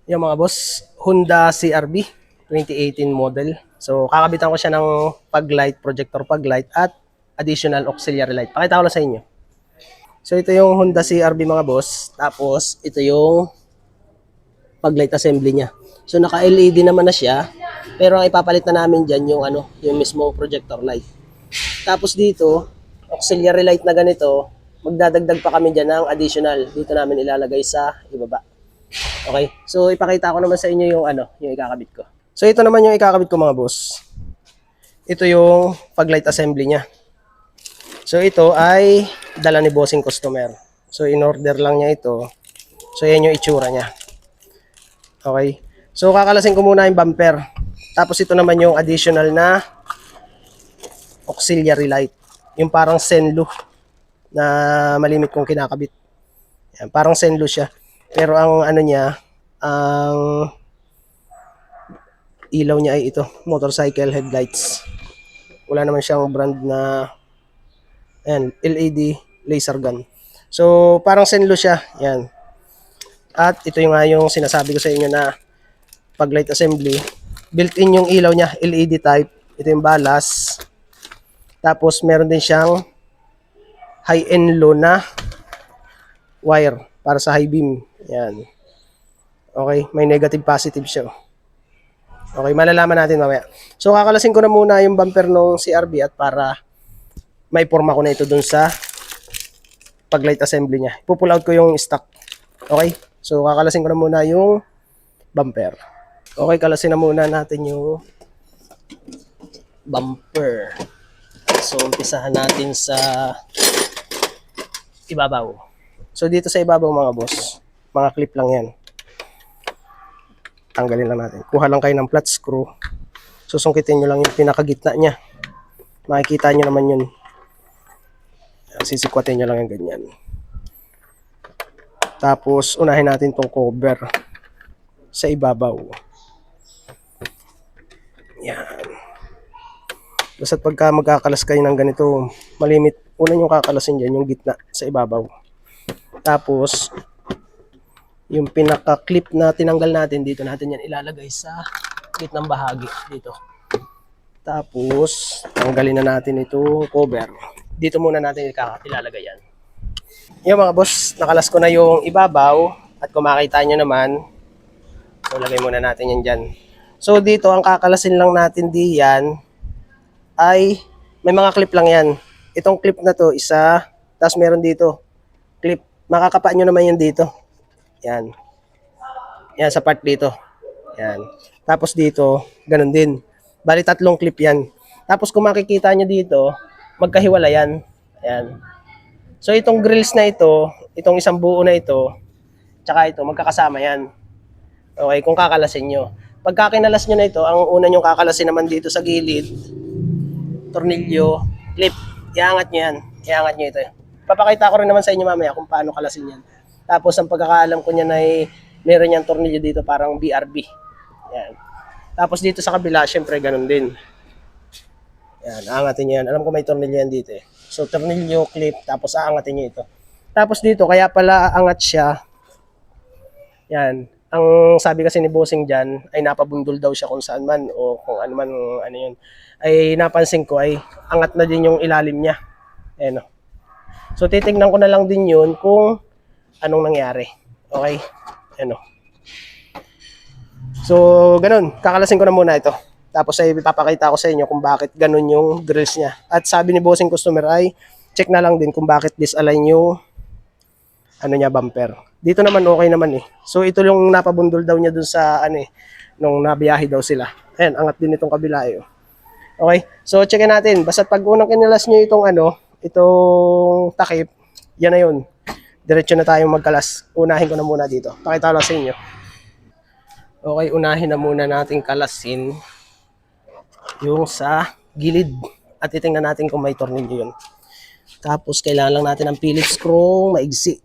Yung mga boss, Honda CRV 2018 model. So, kakabitan ko siya ng fog light, projector fog light at additional auxiliary light. Pakita ko lang sa inyo. So, ito yung Honda CRV mga boss. Tapos, ito yung fog light assembly niya. So, naka-LED naman na siya. Pero ang ipapalit na namin dyan yung yung mismo projector light. Tapos dito, auxiliary light na ganito, magdadagdag pa kami dyan ng additional. Dito namin ilalagay sa ibaba. Okay? So, ipakita ko naman sa inyo yung yung ikakabit ko. So, ito naman yung ikakabit ko mga boss. Ito yung fog light assembly niya. So, ito ay dala ni bossing customer. So, in-order lang niya ito. So, yan yung itsura niya. Okay? So, kakalasin ko muna yung bumper. Tapos, ito naman yung additional na auxiliary light. Yung parang Senlu na malimit kong kinakabit. Yan, parang Senlu siya. Pero ang niya, ang ilaw niya ay ito, motorcycle headlights. Wala naman siyang brand na LED laser gun. So, parang Senlo siya. Yan. At ito yung nga yung sinasabi ko sa inyo na pag light assembly, built-in yung ilaw niya, LED type. Ito yung balas. Tapos, meron din siyang high and low na wire para sa high beam. Yan. Okay, may negative positive siya. Okay, malalaman natin mamaya. So, kakalasin ko na muna yung bumper ng CRV at para may forma ko na ito dun sa pag-light assembly niya. Ipo-pull out ko yung stock. Okay? So, kakalasin ko na muna yung bumper. Okay, kalasin na muna natin yung bumper. So, umpisahan natin sa ibabaw. So, dito sa ibabaw mga boss, mga clip lang yan. Tanggalin lang natin. Kuha lang kayo ng flat screw. Susungkitin nyo lang yung pinakagitna niya. Makikita nyo naman yun. Sisikwatin nyo lang yung ganyan. Tapos, unahin natin tong cover sa ibabaw. Yan. Basta't pagka magkakalas kayo ng ganito, malimit, una yung kakalasin dyan, yung gitna sa ibabaw. Tapos, yung pinaka-clip na tinanggal natin, dito natin yan ilalagay sa gitnang bahagi, dito. Tapos, tanggalin na natin itong cover. Dito muna natin ilalagay yan. Yung mga boss, nakalas ko na yung ibabaw at kung makita nyo naman, so lagay muna natin yan dyan. So dito, ang kakalasin lang natin diyan ay may mga clip lang yan. Itong clip na to, isa, tapos meron dito, clip. Makakapa nyo naman yan dito. Yan. Yan, sa part dito. Yan. Tapos dito, ganun din. Bali, tatlong clip yan. Tapos kung makikita nyo dito, magkahiwala yan. Yan. So itong grills na ito, itong isang buo na ito, tsaka ito, magkakasama yan. Okay, kung kakalasin nyo. Pagka kinalas nyo na ito, ang una nyo kakalasin naman dito sa gilid, tornilyo, clip. Iangat nyo yan. Iangat nyo ito. Papakita ko rin naman sa inyo mamaya kung paano kalasin yan. Tapos ang pagkakaalam ko niyan ay meron yan tornilyo dito parang BRB. Yan. Tapos dito sa kabila, syempre ganun din. Yan, aangatin nyo yan. Alam ko may tornilyo yan dito eh. So, tornilyo, clip, tapos aangatin nyo ito. Tapos dito, kaya pala angat siya. Yan. Ang sabi kasi ni Bossing dyan, ay napabundol daw siya kung saan man o kung ano man, ano yun. Ay napansin ko ay angat na din yung ilalim niya. Ayan o. So, titignan ko na lang din yun kung anong nangyari. Okay? Ayan o. So, ganun. Kakalasin ko na muna ito. Tapos ay ipapakita ko sa inyo kung bakit ganun yung drills niya. At sabi ni bossing customer ay check na lang din kung bakit disalign yung niya bumper. Dito naman okay naman eh. So ito yung napabundol daw niya dun sa nung nabiyahe daw sila. Ayan, angat din itong kabila eh. Okay? So checkin natin. Basta pag unang kinalas niyo itong itong takip, yan na yun. Diretso na tayong magkalas. Unahin ko na muna dito. Pakita ko lang sa inyo. Okay, unahin na muna natin kalasin yung sa gilid at titingnan natin kung may tornilyo yun. Tapos kailangan lang natin ng Phillips screw maigsi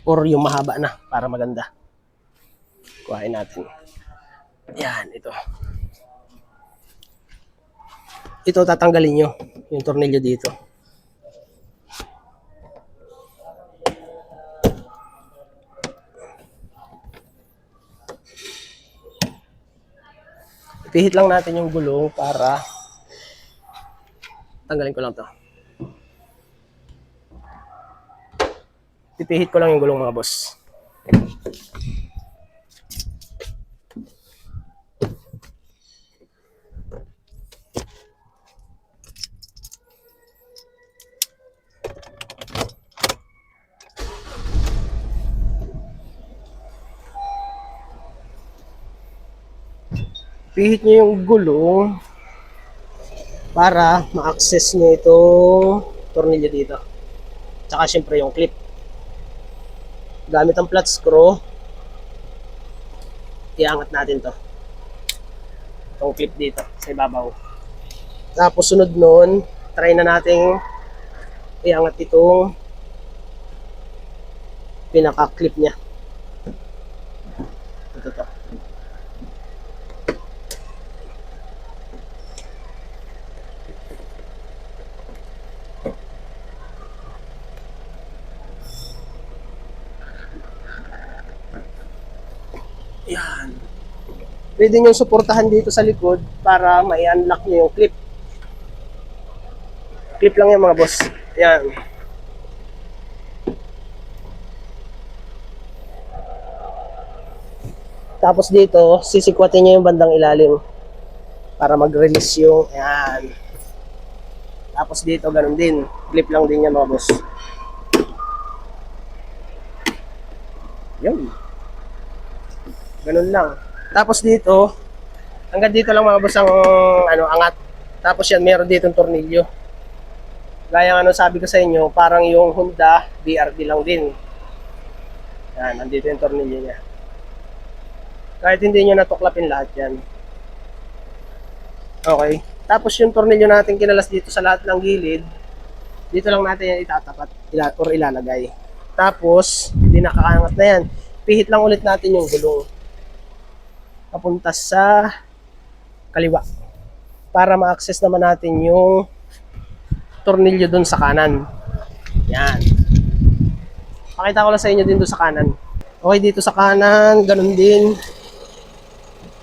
or yung mahaba na para maganda. Kuhain natin. Yan, ito. Ito tatanggalin nyo yung tornilyo dito. Pihit lang natin yung gulong para tanggalin ko lang to. Pipihit ko lang yung gulong mga boss. Pihit nyo yung gulong para ma-access nyo itong tornilyo dito. Tsaka syempre yung clip. Gamit ang flat screw, iangat natin to. Itong clip dito sa ibabaw. Tapos sunod nun, try na nating iangat itong pinaka-clip niya. Ito to. Yan. Pwede nyo suportahan dito sa likod para ma-unlock nyo yung clip. Clip lang yan mga boss. Yan. Tapos dito, sisikwatin nyo yung bandang ilalim para mag-release yung, yan. Tapos dito, ganun din. Clip lang din yan mga boss. Yan. Ganun lang. Tapos dito, hanggang dito lang mga boss ang angat. Tapos yan, meron dito ng tornilyo. Gaya ng sabi ko sa inyo, parang yung Honda BRD lang din. Yan, nandito yung tornilyo niya. Kahit hindi nyo natuklapin lahat yan. Okay. Tapos yung tornilyo natin kinalas dito sa lahat ng gilid, dito lang natin yan itatapat or ilalagay. Tapos, hindi nakaangat na yan. Pihit lang ulit natin yung gulong papunta sa kaliwa para ma-access naman natin yung tornilyo dun sa kanan. Yan. Pakita ko lang sa inyo din dun sa kanan. Okay, dito sa kanan, ganun din.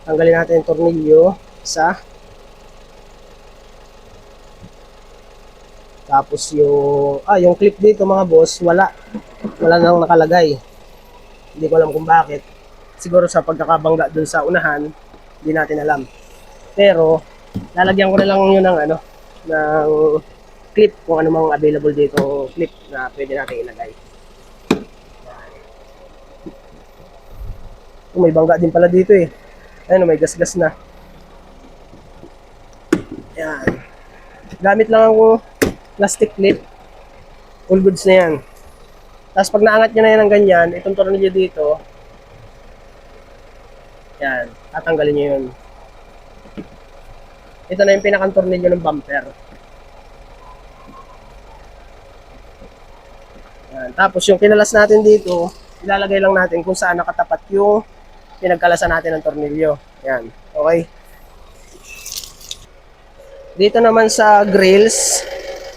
Tanggalin natin yung tornilyo. Isa. Tapos yung clip dito mga boss, wala nang nakalagay. Hindi ko alam kung bakit. Siguro sa pagkakabangga dun sa unahan, hindi natin alam. Pero, lalagyan ko na lang yun ng ng clip, kung ano mang available dito clip na pwede natin ilagay. May bangga din pala dito eh. Ayun, may gas-gas na. Yan. Gamit lang ako plastic clip. All goods na yan. Tapos pag naangat nyo na yan ng ganyan, itong tornilyo dito, yan, tatanggalin nyo yun. Ito na yung pinakang tornilyo ng bumper. Yan. Tapos yung kinalas natin dito, ilalagay lang natin kung saan nakatapat yung pinagkalasan natin ng tornilyo. Yan. Okay. Dito naman sa grills,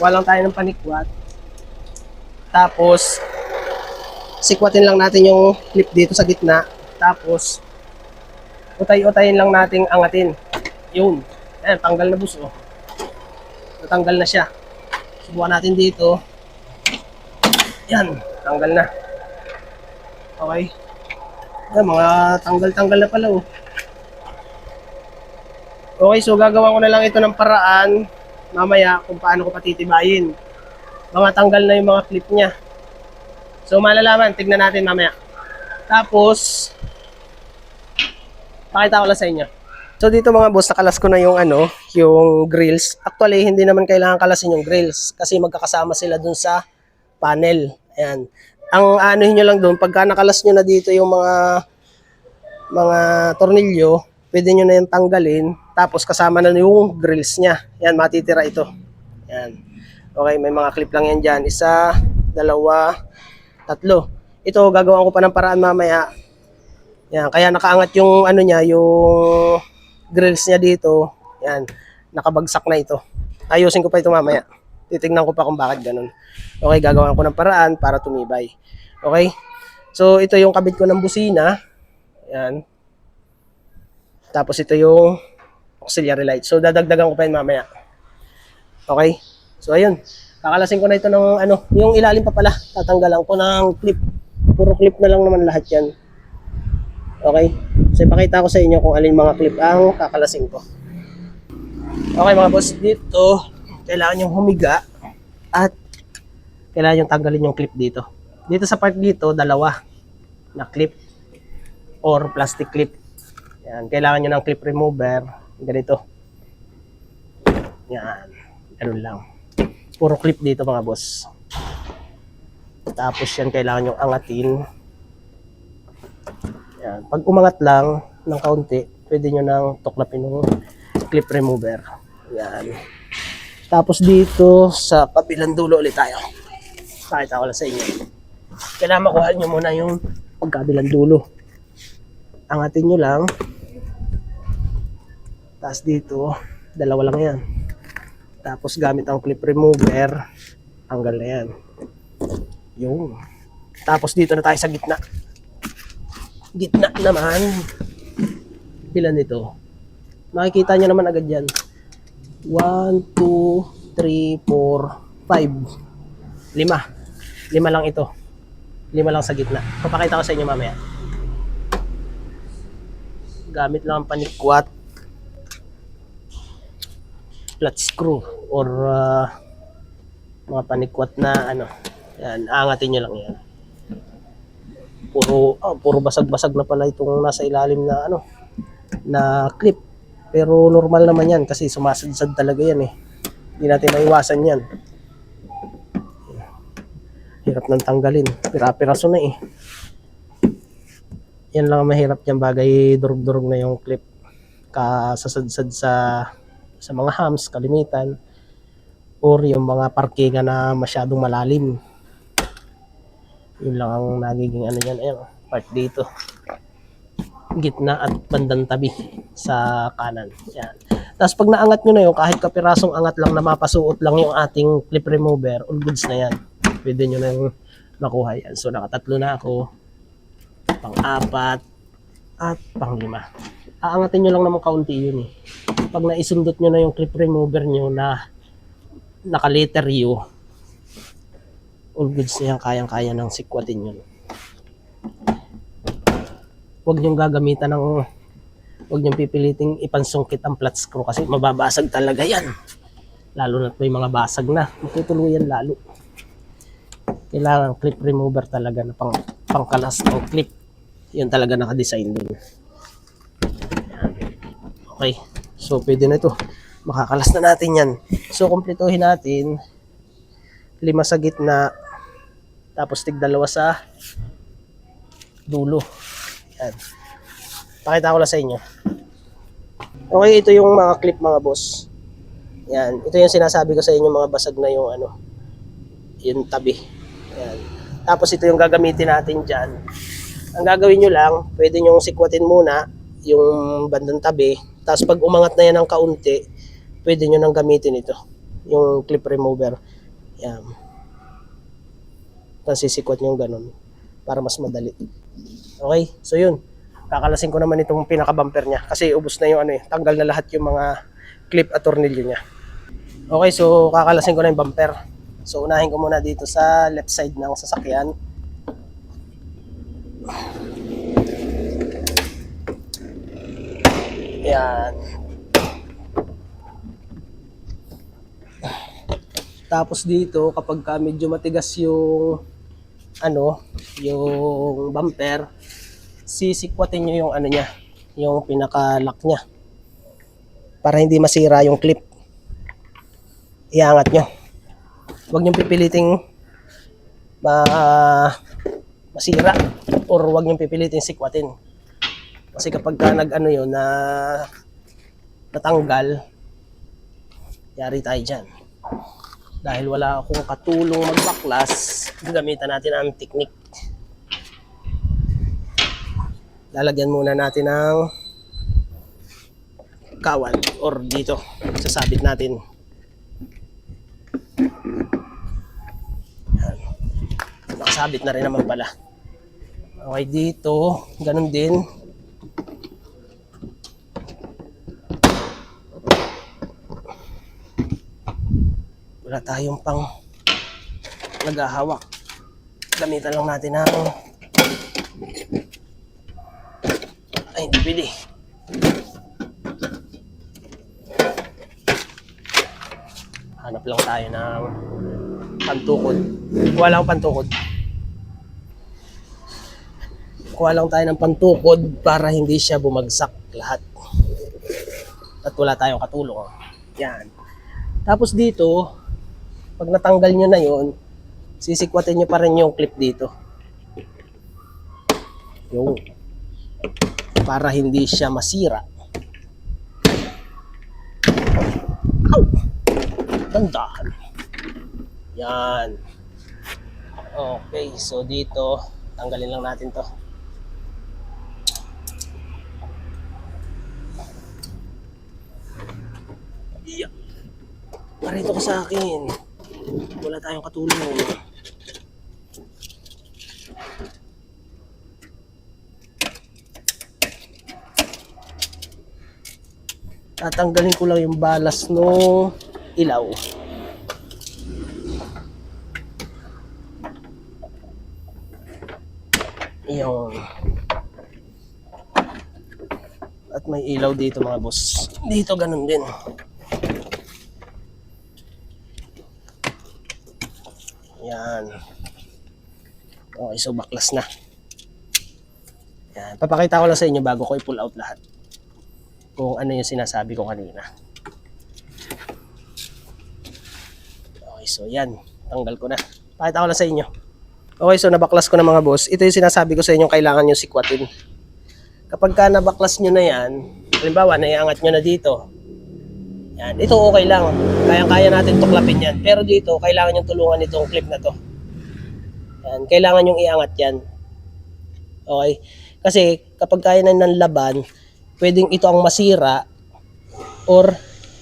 walang tayo ng panikwat. Tapos, sikwatin lang natin yung clip dito sa gitna. Tapos, utay-utayin lang nating angatin. Yun. Ayan, tanggal na boss, oh. Natanggal na siya. Subukan natin dito. Yan, tanggal na. Okay. Ayan, mga tanggal-tanggal na pala, oh. Okay, so gagawa ko na lang ito ng paraan mamaya kung paano ko patitibayin. Mga tanggal na yung mga clip niya. So malalaman, tignan natin mamaya. Tapos, pakita ko lang sa inyo. So dito mga boss, nakalas ko na yung yung grills. Actually, hindi naman kailangan kalasin yung grills kasi magkakasama sila dun sa panel. Ayan. Ang anuhin nyo lang dun, pagka nakalas nyo na dito yung mga tornilyo, pwede nyo na yung tanggalin. Tapos kasama na yung grills niya. Yan, matitira ito. Yan. Okay, may mga clip lang yan dyan. Isa, dalawa, tatlo. Ito, gagawin ko pa ng paraan mamaya. Yan, kaya nakaangat yung niya, yung grills niya dito. Yan, nakabagsak na ito. Ayusin ko pa ito mamaya. Titignan ko pa kung bakit ganun. Okay, gagawin ko ng paraan para tumibay. Okay? So, ito yung kabit ko ng busina. Yan. Tapos ito yung auxiliary light. So dadagdagan ko pa yun mamaya. Okay? So ayun, kakalasin ko na ito ng ano, yung ilalim pa pala, tatanggalan ko ng clip. Puro clip na lang naman lahat yan. Okay? So ipakita ko sa inyo kung alin mga clip ang kakalasin ko. Okay mga boss, dito kailangan yung humiga at kailangan yung tanggalin yung clip dito. Dito sa part dito, dalawa na clip or plastic clip. Yan, kailangan nyo ng clip remover. Ganito. Yan, ganun lang. Puro clip dito mga boss. Tapos yan, kailangan nyo angatin. Yan. Pag umangat lang ng kaunti, pwede nyo nang tuklapin ng clip remover. Yan. Tapos dito sa kabilang dulo ulit tayo. Pakita ko lang sa inyo. Kailangan makuha nyo muna yung pagkabilang dulo. Angatin nyo lang. Tapos dito, dalawa lang yan. Tapos gamit ang clip remover, tanggal na yan. Yung. Tapos dito na tayo sa gitna. Gitna naman. Ilan dito? Makikita nyo naman agad yan. 1, 2, 3, 4, 5. 5 lang ito. 5 lang sa gitna. Papakita ko sa inyo mamaya. Gamit lang ang panikwat, flat screw, or mga panikwat na ano. Yan, aangatin nyo lang yan. Puro basag-basag na pala itong nasa ilalim na ano, na clip. Pero normal naman yan kasi sumasadsad talaga yan eh. Hindi natin maiwasan yan. Hirap nang tanggalin. Pira-piraso na eh. Yan lang ang mahirap niyang bagay, durug-durug na yung clip. Kasasadsad sa mga hams, kalimitan. Or yung mga parkingan na masyadong malalim. Yun lang ang nagiging ano yan. Ayan, part dito. Gitna at bandang tabi sa kanan. Yan. Tapos pag naangat nyo na yun, kahit kapirasong angat lang na mapasuot lang yung ating clip remover, all goods na yan. Pwede nyo na yung makuha yan. So nakatatlo na ako. Pang-4 at pang-5. Aangatin nyo lang naman kaunti yun eh. Pag naisundot nyo na yung clip remover nyo na naka-letter U, all goods na yan, kayang-kaya ng sikwatin yun. Huwag nyong gagamitan ng, huwag nyong pipiliting ipansungkit ang flat screw kasi mababasag talaga yan. Lalo na may mga basag na, matutuluyan lalo. Kailangan clip remover talaga na pangkalas o clip. Yun talaga naka-design dun. Okay, so pwede na ito. Makakalas na natin yan. So kumpletuhin natin 5 sa gitna, tapos tig 2 sa dulo. Yan. Pakita ko lang sa inyo. Okay, ito yung mga clip mga boss. Yan, ito yung sinasabi ko sa inyo, mga basag na yung ano, yung tabi. Yan. Tapos ito yung gagamitin natin dyan. Ang gagawin nyo lang, pwede nyo sikwatin muna yung bandang tabi. Tapos pag umangat na yan ng kaunti, pwede nyo nang gamitin ito, yung clip remover. Yan. Tapos sisikwat nyo ganun para mas madali. Okay, so yun. Kakalasin ko naman itong pinaka-bumper niya kasi ubos na yung ano eh. Tanggal na lahat yung mga clip at tornilyo niya. Okay, so kakalasin ko na yung bumper. So unahin ko muna dito sa left side ng sasakyan. Yan. Tapos dito kapag medyo matigas yung ano, yung bumper, sisikwatin nyo yung ano niya, yung pinaka-lock niya para hindi masira yung clip. Iangat nyo. Huwag nyo pipiliting masira or huwag nyo pipiliting sikwatin. Kasi kapag nag-ano yun na natanggal, yari tayo dyan. Dahil wala akong katulong magbaklas, gagamitan natin ang technique. Lalagyan muna natin ng kawan or dito, sasabit natin. Yan. Nakasabit na rin naman pala. Okay, dito, ganun din. Wala tayong pang naghahawak. Gamitan lang natin ng ay, hindi pwede. Hanap lang tayo ng pantukod. Kuha lang pantukod. Kuha lang tayo ng pantukod para hindi siya bumagsak lahat. At wala tayong katulong. Yan. Tapos dito, pag natanggal nyo na yon, sisikwatin nyo pa rin yung clip dito. Yung para hindi siya masira. Ow! Dandahan. Yan. Okay, so dito, tanggalin lang natin to. Yeah. Parito ka sa akin. Wala tayong katulong. Tatanggalin ko lang yung balas no ilaw. Iyon. At may ilaw dito mga boss. Dito ganun din. Yan. Okay, so baklas na. Yan. Papakita ko lang sa inyo bago ko i-pull out lahat. Kung ano yung sinasabi ko kanina. Okay, so yan. Tanggal ko na. Pakita ko lang sa inyo. Okay, so nabaklas ko na mga boss. Ito yung sinasabi ko sa inyo, kailangan nyo sikwatin. Kapag ka nabaklas nyo na yan, halimbawa, naiangat nyo na dito. Yan, ito okay lang. Kayang-kaya natin tuklapin yan. Pero dito, kailangan nyo tulungan itong clip na to. Yan, kailangan nyo iangat yan. Okay? Kasi kapag kaya na ng laban, pwedeng ito ang masira or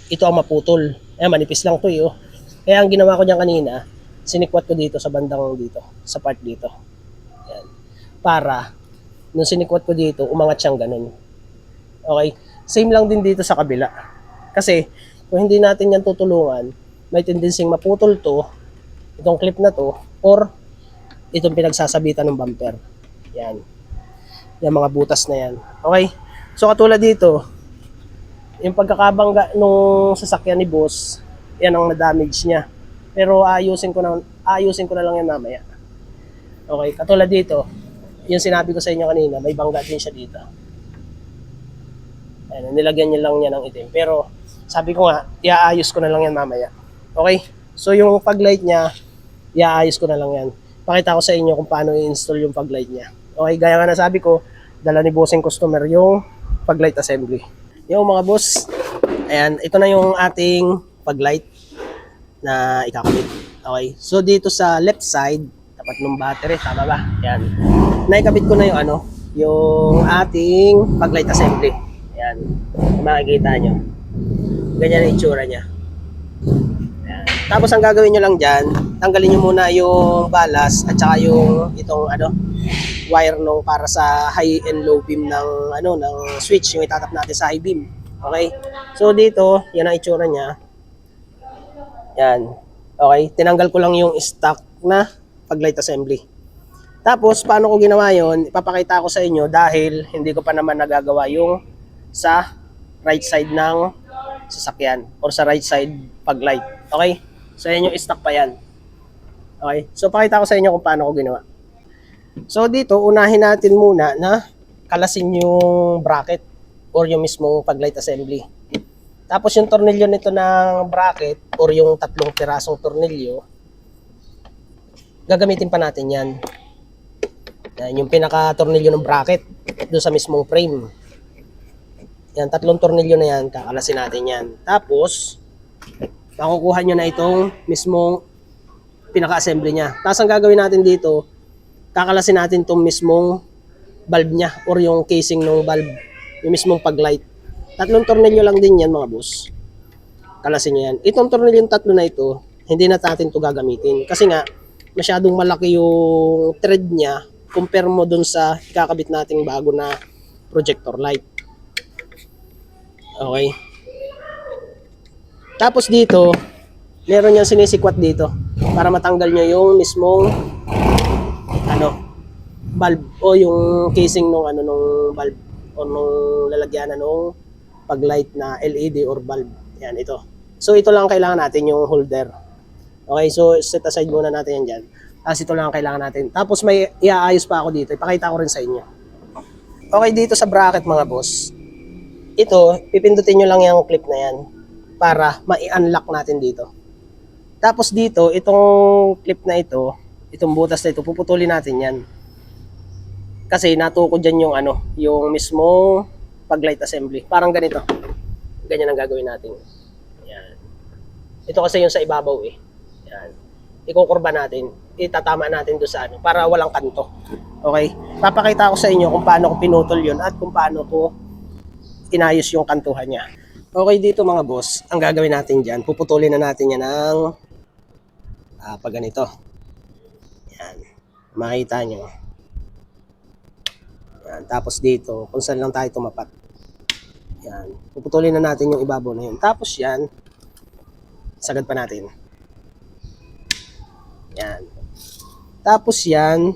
ito ang maputol. Ayan, manipis lang to oh. Kaya ang ginawa ko dyan kanina, sinikwat ko dito sa bandang dito, sa part dito. Ayan. Para, nung sinikwat ko dito, umangat siyang ganun. Okay? Same lang din dito sa kabila. Kasi, kung hindi natin yan tutulungan, may tendency maputol to, itong clip na to, or itong pinagsasabitan ng bumper. Yan. Yan mga butas na yan. Okay? So katulad dito, yung pagkakabangga nung sasakyan ni boss, yan ang na-damage niya. Pero ayusin ko na lang yan mamaya. Okay, katulad dito, yung sinabi ko sa inyo kanina, may bangga din siya dito. Ayan, nilagyan niya lang niya ng itim. Pero sabi ko nga, iaayos ko na lang yan mamaya. Okay? So yung paglight niya, iaayos ko na lang yan. Pakita ko sa inyo kung paano i-install yung paglight niya. Okay, gaya nga na sabi ko, dala ni bossing customer yung paglight assembly. Yung mga boss, ayan, ito na yung ating paglight na ikakabit. Okay, so dito sa left side, tapat ng battery, tama ba? Ayan, naikabit ko na yung yung ating paglight assembly. Ayan, makikita nyo. Ganyan ang itsura niya. Ayan. Tapos ang gagawin nyo lang dyan, tanggalin nyo muna yung balas at saka yung itong wire nung para sa high and low beam ng ng switch yung itatap natin sa high beam. Okay? So dito, yan ang itsura niya. Yan. Okay, tinanggal ko lang yung stock na paglight assembly. Tapos paano ko ginawa yon? Ipapakita ko sa inyo dahil hindi ko pa naman nagagawa yung sa right side ng sasakyan or sa right side paglight. Okay? So yan yung stock pa yan. Okay? So pakita ko sa inyo kung paano ko ginawa. So dito, unahin natin muna na kalasin yung bracket or yung mismong paglight assembly. Tapos yung tornilyo nito ng bracket or yung tatlong pirasong tornilyo, gagamitin pa natin yan. Yan yung pinaka-tornilyo ng bracket doon sa mismong frame. Yan, tatlong tornilyo na yan, kakalasin natin yan. Tapos, makukuha nyo na itong mismong pinaka-assembly niya. Tapos ang gagawin natin dito, kakalasin natin itong mismong valve niya or yung casing ng valve, yung mismong paglight. Tatlong tornilyo lang din yan mga boss. Kalasin nyo yan. Itong tornilyo tatlo na ito, hindi na natin ito gagamitin. Kasi nga, masyadong malaki yung thread niya compare mo dun sa kakabit nating bago na projector light. Okay. Tapos dito, meron yung sinisikwat dito para matanggal nyo yung mismong valve o yung casing nung nung valve o nung lalagyanan nung pag-light na LED or bulb. Yan, ito. So ito lang kailangan natin, yung holder. Okay, so set aside muna natin yan dyan. Tapos ito lang ang kailangan natin. Tapos may iaayos pa ako dito. Ipakita ko rin sa inyo. Okay, dito sa bracket mga boss, ito, pipindutin nyo lang yung clip na yan para ma-unlock natin dito. Tapos dito, itong clip na ito, itong butas na ito, puputulin natin yan. Kasi natukod dyan yung yung mismo pag-light assembly. Parang ganito. Ganyan ang gagawin natin. Yan. Ito kasi yung sa ibabaw eh. Yan. Ikukurba natin. Itatama natin doon sa para walang kanto. Okay? Papakita ko sa inyo kung paano ko pinutol yun at kung paano ko inayos yung kantuhan niya. Okay, dito mga boss, ang gagawin natin dyan, puputulin na natin yan ng pag ganito. Yan. Makita nyo. Yan. Tapos dito, kung saan lang tayo tumapat. Yan. Puputulin na natin yung ibabaw na yun. Tapos yan, sagad pa natin. Yan. Tapos yan,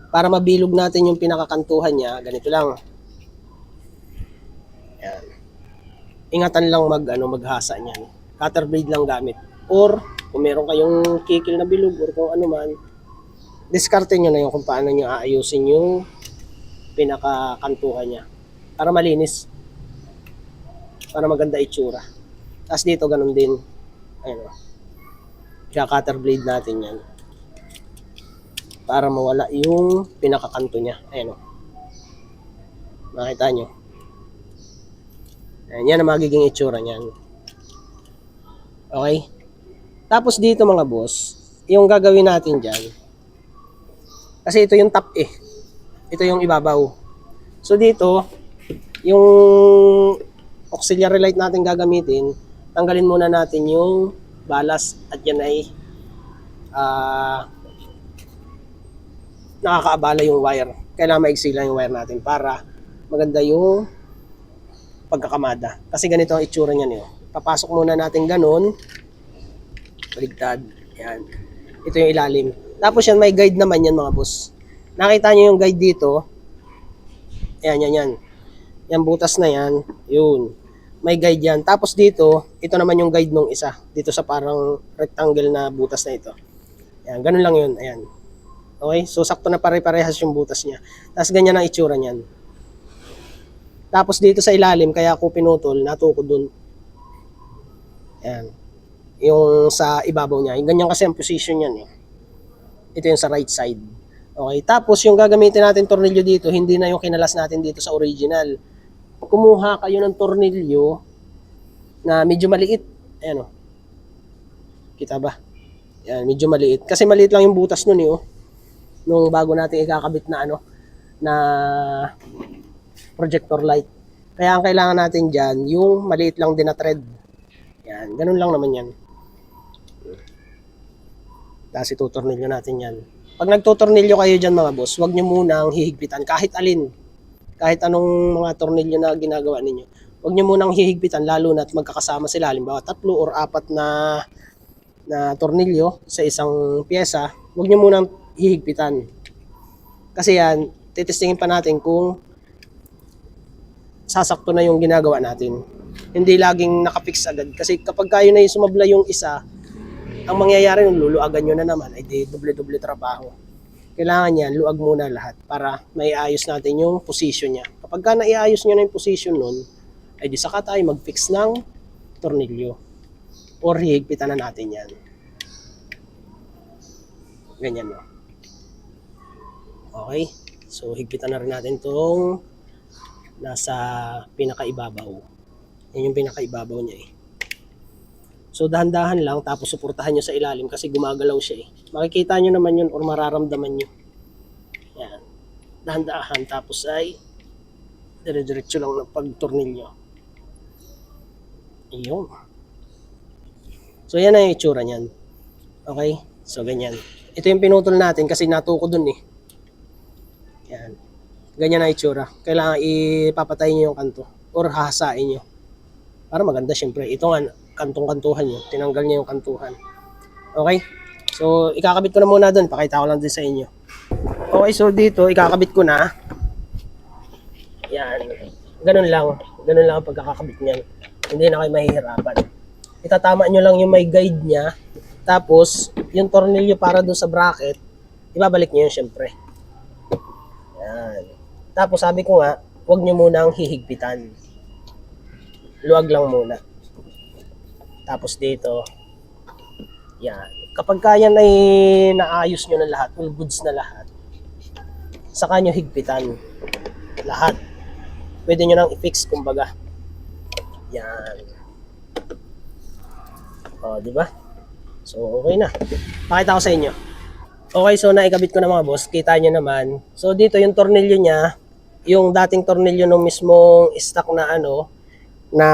para mabilog natin yung pinakakantuhan niya, ganito lang. Yan. Ingatan lang maghasa niyan. Cutter blade lang gamit. Or, kung meron kayong kikil na bilog or kung ano man, diskarte nyo na yung kung paano nyo aayusin yung pinakakantuhan niya. Para malinis. Para maganda itsura. Tapos dito, ganun din. Ayun o. Cutter blade natin yan. Para mawala yung pinakakanto niya. Ayun o. Makita nyo. Ayan, yan ang magiging itsura niyan. Okay? Tapos dito mga boss, yung gagawin natin dyan, kasi ito yung top eh. Ito yung ibabaw. So dito, yung auxiliary light natin gagamitin, tanggalin muna natin yung balas at yan ay nakakaabala yung wire. Kailangan maigsi lang yung wire natin para maganda yung pagkakamada. Kasi ganito ang itsura niyan eh. Papasok muna natin ganun. Baligtad. Yan. Ito yung ilalim. Tapos yan, may guide naman yan mga boss. Nakita nyo yung guide dito. Yan. Yan butas na yan. Yun. May guide yan. Tapos dito, ito naman yung guide nung isa. Dito sa parang rectangle na butas na ito. Yan. Ganun lang yun. Ayan. Okay? So, sakto na pare-parehas yung butas niya. Tapos ganyan ang itsura niyan. Tapos dito sa ilalim, kaya ako pinutol, natukod dun. Yan. Yung sa ibabaw niya. Yung ganyan kasi ang position yan eh. Ito yung sa right side. Okay. Tapos yung gagamitin natin tornilyo dito, hindi na yung kinalas natin dito sa original. Kumuha kayo ng tornilyo na medyo maliit. Ayan o. Kita ba? Yan, medyo maliit. Kasi maliit lang yung butas nun eh oh. Nung bago natin ikakabit na na projector light. Kaya ang kailangan natin dyan, yung maliit lang din na thread. Yan, ganun lang naman yan. Tapos itutornilyo natin yan. Pag nagtutornilyo kayo dyan mga boss, huwag nyo munang hihigpitan kahit alin. Kahit anong mga tornilyo na ginagawa ninyo. Huwag nyo munang hihigpitan lalo na at magkakasama sila. Halimbawa 3 or 4 na tornilyo sa isang pyesa. Huwag nyo munang hihigpitan. Kasi yan, titistingin pa natin kung sasakto na yung ginagawa natin. Hindi laging nakafix agad. Kasi kapag kayo na yung sumabla yung isa, ang mangyayari nung luluagan nyo na naman ay di doble-doble trabaho. Kailangan yan, luag muna lahat para maiayos natin yung position niya. Kapag ka naiayos nyo na yung position nun, ay di saka tayo mag-fix ng tornilyo. Or hihigpitan na natin yan. Ganyan no. Okay? So, higpitan na rin natin itong nasa pinakaibabaw. Yan yung pinakaibabaw niya eh. So dahan-dahan lang tapos suportahan nyo sa ilalim kasi gumagalaw siya eh. Makikita nyo naman yun or mararamdaman nyo. Yan. Dahan-dahan tapos ay dire-diretso lang ng pagtornilyo. Iyon. So yan ang itsura niyan. Okay? So ganyan. Ito yung pinutol natin kasi natuko dun eh. Yan. Ganyan ang itsura. Kailangan ipapatay nyo yung kanto or hahasain nyo. Para maganda syempre. Ito nga, kantong-kantuhan yun. Tinanggal niya yung kantuhan. Okay? So, ikakabit ko na muna doon. Pakita ko lang din sa inyo. Okay, so dito, ikakabit ko na. Yan. Ganun lang. Ganun lang ang pagkakakabit niyan. Hindi na kayo mahihirapan. Itatama nyo lang yung may guide niya. Tapos, yung tornilyo para doon sa bracket, ibabalik nyo yun syempre. Yan. Tapos, sabi ko nga, huwag nyo munang hihigpitan. Luwag lang muna. Tapos dito, yan. Kapag kaya na naayos nyo na lahat, all goods na lahat, saka nyo higpitan. Lahat. Pwede nyo nang i-fix, kumbaga. Yan. O, di ba? So, okay na. Pakita ko sa inyo. Okay, so naikabit ko na mga boss. Kita nyo naman. So, dito yung tornilyo niya, yung dating tornilyo ng mismong stock na na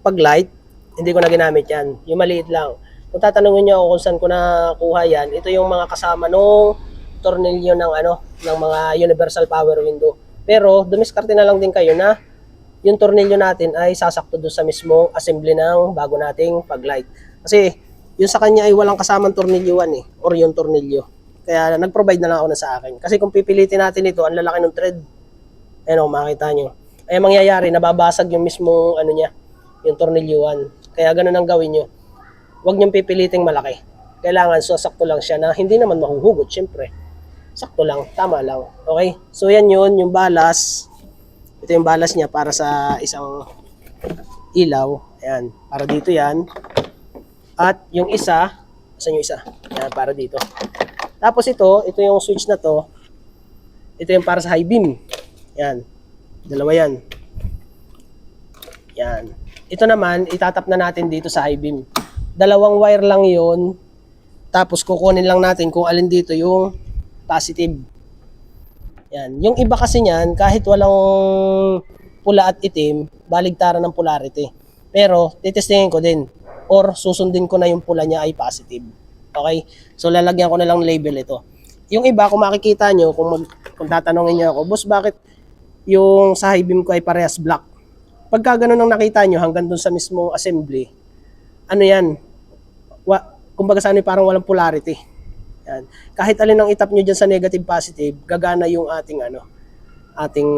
pag-light, hindi ko na ginamit yan. Yung maliit lang. Kung tatanungin nyo ako kung saan ko nakuha yan, ito yung mga kasama nung tornilyo ng ng mga universal power window. Pero, dumiskarte na lang din kayo na yung tornilyo natin ay sasakto doon sa mismong assembly ng bago nating pag-light. Kasi, yung sa kanya ay walang kasamang tornilyoan or yung tornilyo. Kaya nag-provide na lang ako na sa akin. Kasi kung pipilitin natin ito, ang lalaki ng thread. Ayan makita nyo. Ay mangyayari, nababasag yung mismong niya, yung tornilyoan. Kaya ganun ang gawin nyo. Huwag nyo pipiliting malaki. Kailangan sakto lang siya na hindi naman mahuhugot, syempre. Sakto lang, tama lang. Okay? So yan yun, yung balas. Ito yung balas niya para sa isang ilaw. Ayan, para dito yan. At yung isa, saan yung isa? Yan, para dito. Tapos ito yung switch na to. Ito yung para sa high beam. Yan. Dalawa yan. Yan. Ito naman, itatap na natin dito sa high beam. Dalawang wire lang yun. Tapos kukunin lang natin kung alin dito yung positive. Yan. Yung iba kasi niyan, kahit walang pula at itim, baligtaran ng polarity. Pero, titestingin ko din. Or susundin ko na yung pula niya ay positive. Okay? So, lalagyan ko na lang label ito. Yung iba, kung makikita nyo, kung tatanungin nyo ako, boss, bakit yung sa high beam ko ay parehas black? Pagka ganun ang nakita nyo, hanggang dun sa mismong assembly, yan? Kumbaga sa parang walang polarity. Yan. Kahit alin ang itap nyo dyan sa negative positive, gagana yung ating ating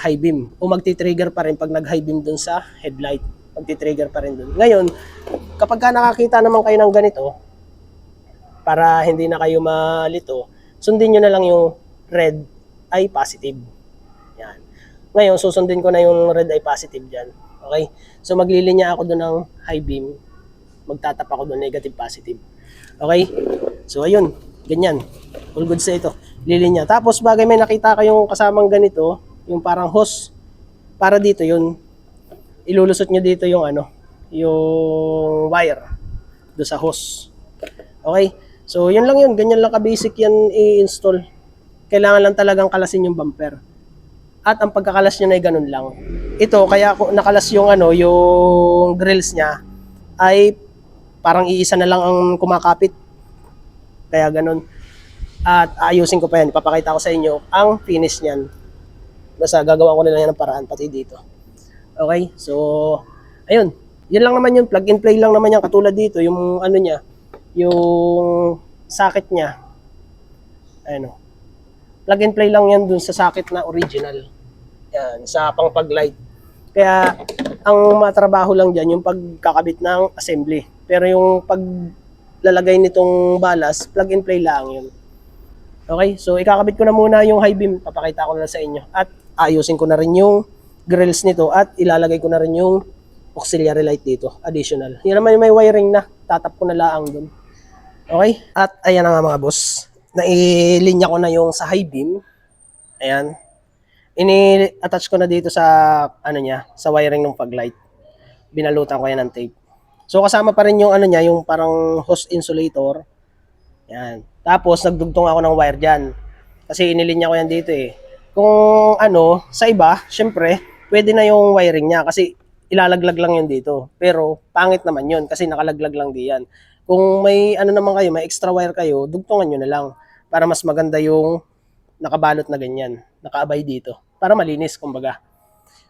high beam. O magti-trigger pa rin pag nag-high beam dun sa headlight. Magti-trigger pa rin dun. Ngayon, kapag ka nakakita naman kayo ng ganito, para hindi na kayo malito, sundin nyo na lang yung red ay positive. Yan. Ngayon, susundin ko na yung red ay positive dyan. Okay? So, maglilinya ako dun ng high beam. Magtatap ako dun negative positive. Okay? So, ayun. Ganyan. All good sa ito. Lilinya. Tapos, bagay may nakita kayong kasamang ganito, yung parang hose. Para dito yun. Ilulusot nyo dito yung yung wire. Do sa hose. Okay? So, yun lang yun. Ganyan lang ka-basic yan i-install. Kailangan lang talagang kalasin yung bumper. At ang pagkakalas nyo na ay ganun lang. Ito, kaya ako nakalas yung yung grills niya, ay parang iisa na lang ang kumakapit. Kaya ganun. At ayusin ko pa yan. Ipapakita ko sa inyo ang finish niyan. Basta gagawa ko na lang yan ng paraan pati dito. Okay? So, ayun. Yan lang naman yun. Plug and play lang naman yan. Katulad dito, yung niya, yung socket niya. Ayun. Plug and play lang yan dun sa socket na original. Yan, sa pang pag-light. Kaya, ang matrabaho lang dyan, yung pagkakabit ng assembly. Pero yung paglalagay nitong balas, plug and play lang yun. Okay, so ikakabit ko na muna yung high beam. Papakita ko na sa inyo. At ayusin ko na rin yung grills nito at ilalagay ko na rin yung auxiliary light dito, additional. Yan naman yung may wiring na. Tatap ko na lang dun. Okay, at ayan na nga mga boss. Nailinya ko na yung sa high beam. Ayan. Ini-attach ko na dito sa niya, sa wiring ng pag-light. Binalutan ko yan ng tape. So kasama pa rin yung niya, yung parang hose insulator. Yan. Tapos nagdugtong ako ng wire diyan. Kasi inilinya ko yan dito eh. Kung sa iba, syempre, pwede na yung wiring niya kasi ilalaglag lang yun dito. Pero pangit naman yun kasi nakalaglag lang diyan. Kung may naman kayo, may extra wire kayo, dugtungan nyo na lang para mas maganda yung nakabalot na ganyan, nakaabay dito, para malinis kumbaga.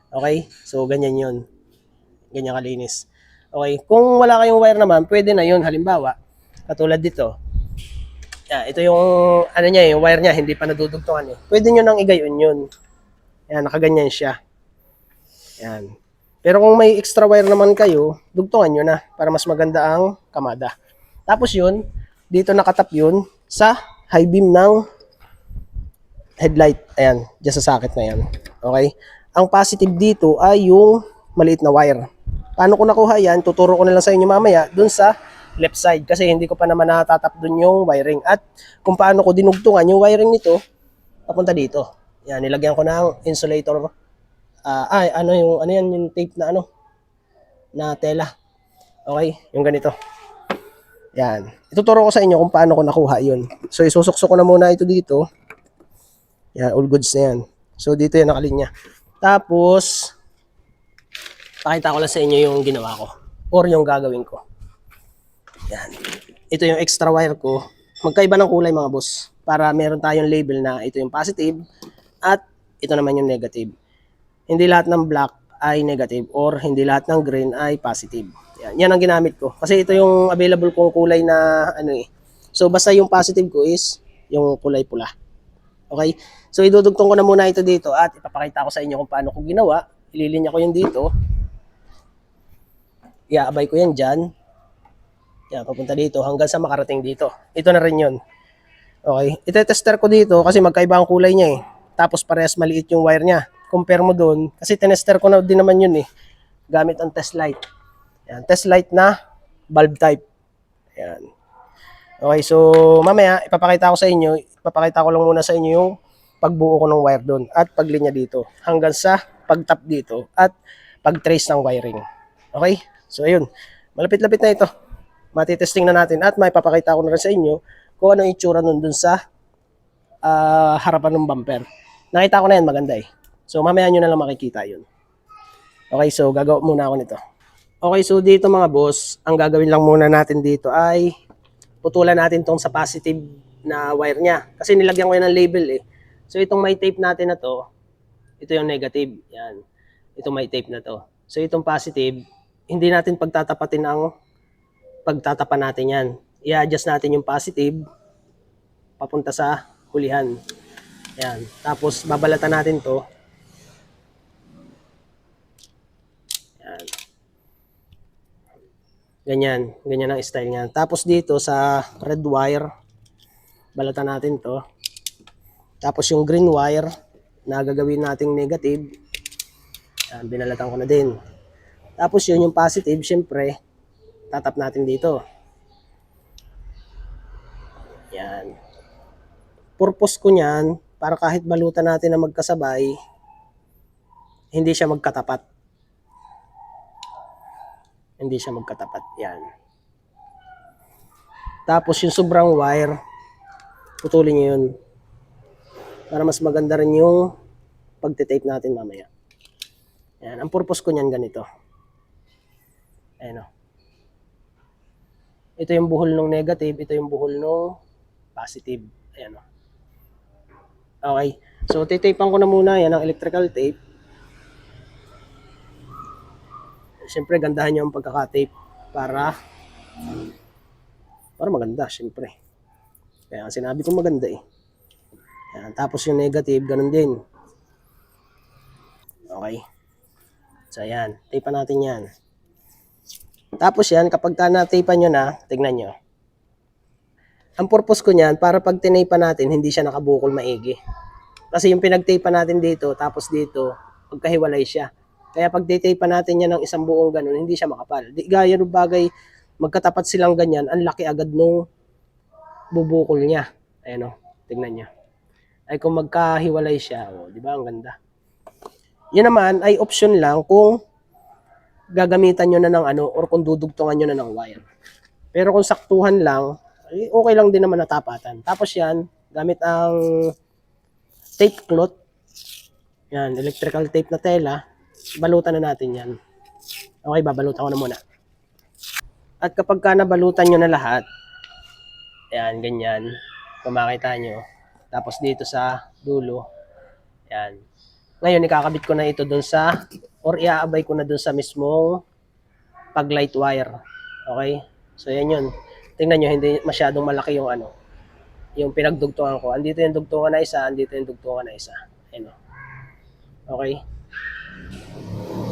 Okay? So, ganyan yun. Ganyan kalinis. Okay? Kung wala kayong wire naman, pwede na yun. Halimbawa, katulad dito. Ito yung, ano niya, yung wire niya, hindi pa nadudugtungan eh. Pwede nyo nang igayon yun. Yan, nakaganyan siya. Yan. Pero kung may extra wire naman kayo, dugtungan nyo na para mas maganda ang kamada. Tapos yun, dito nakatap yun sa high beam ng headlight. Ayan, dyan sa socket na yan. Okay? Ang positive dito ay yung maliit na wire. Paano ko nakuha yan? Tuturo ko na lang sa inyo mamaya dun sa left side kasi hindi ko pa naman natatap dun yung wiring. At kung paano ko dinugtungan yung wiring nito papunta dito. Yan, nilagyan ko ng insulator. Ano yan yung tape na na tela. Okay, yung ganito. Yan. Ituturo ko sa inyo kung paano ko nakuha yun. So, isusukso ko na muna ito dito. Yan, all goods na yan. So, dito yan nakalinya. Tapos, pakita ko lang sa inyo yung ginawa ko. Or yung gagawin ko. Yan. Ito yung extra wire ko. Magkaiba ng kulay mga boss. Para meron tayong label na ito yung positive at ito naman yung negative. Hindi lahat ng black ay negative or hindi lahat ng green ay positive. Yan ang ginamit ko. Kasi ito yung available kong kulay na So basta yung positive ko is yung kulay pula. Okay? So idudugtong ko na muna ito dito at ipapakita ko sa inyo kung paano ko ginawa. Ililinya ko yung dito. Iaabay ko yan dyan. Yan, papunta dito hanggang sa makarating dito. Ito na rin yun. Okay? Itetester ko dito kasi magkaiba ang kulay niya eh. Tapos parehas maliit yung wire niya. Compare mo doon. Kasi tinester ko na din naman yun eh. Gamit ang test light. Yan, test light na bulb type. Yan. Okay, so mamaya ipapakita ko sa inyo. Ipapakita ko lang muna sa inyo yung pagbuo ko ng wire doon. At paglinya dito. Hanggang sa pagtap dito. At pag-trace ng wiring. Okay? So ayun. Malapit-lapit na ito. Matitesting na natin. At may papakita ko na rin sa inyo kung ano yung itsura nun dun sa harapan ng bumper. Nakita ko na yan, maganda eh. So mamaya nyo na lang makikita yun. Okay, so gagawa muna ako nito. Okay, so dito mga boss, ang gagawin lang muna natin dito ay putulan natin tong sa positive na wire niya. Kasi nilagyan ko yan ng label eh. So itong may tape natin na to, ito yung negative. Yan. Itong may tape na to. So itong positive, hindi natin pagtatapatin ang pagtatapan natin yan. I-adjust natin yung positive papunta sa hulihan. Yan. Tapos babalatan natin to. Yan. Ganyan ang style niyan. Tapos dito sa red wire, balatan natin to. Tapos yung green wire na gagawin nating negative, yan, binalatan ko na din. Tapos yun yung positive, syempre, tatap natin dito. Yan. Purpose ko niyan, para kahit balutan natin na magkasabay, hindi siya magkatapat. Hindi siya magkatapat. Yan. Tapos yung sobrang wire, putulin nyo yun. Para mas maganda rin yung pagtitape natin mamaya. Yan. Ang purpose ko niyan ganito. Ayan o. Ito yung buhol ng negative, ito yung buhol ng positive. Ayan o. Okay. So, titapean ko na muna yan ang electrical tape. Siyempre, gandahan nyo ang pagkakatape para maganda, siyempre. Kaya sinabi ko maganda eh. Yan. Tapos yung negative, ganun din. Okay. So, ayan. Tapean natin yan. Tapos yan, kapag na-tapean nyo na, tignan nyo. Ang purpose ko niyan, para pag tinapean natin, hindi siya nakabukol maigi. Kasi yung pinag-tapean natin dito, tapos dito, pagkahiwalay siya. Kaya pag titapean natin yan ng isang buong ganun, hindi siya makapal. Di, gaya ng bagay, magkatapat silang ganyan, ang laki agad nung bubukol niya. Ayan o, tignan niya. Ay kung magkahiwalay siya, di ba ang ganda. Yan naman ay option lang kung gagamitan nyo na ng or kung dudugtungan nyo na ng wire. Pero kung saktuhan lang, ay okay lang din naman natapatan. Tapos yan, gamit ang tape cloth, yan, electrical tape na tela, balutan na natin yan. Okay, babalutan ko na muna. At kapag ka nabalutan nyo na lahat, yan, ganyan, kung makita nyo, tapos dito sa dulo, yan. Ngayon, ikakabit ko na ito dun sa, or iaabay ko na dun sa mismong pag light wire. Okay? So yan yun. Tingnan nyo, hindi masyadong malaki yung ano, yung pinagdugtungan ko. Andito yung dugtungan na isa, andito yung dugtungan na isa. Ayun. Okay?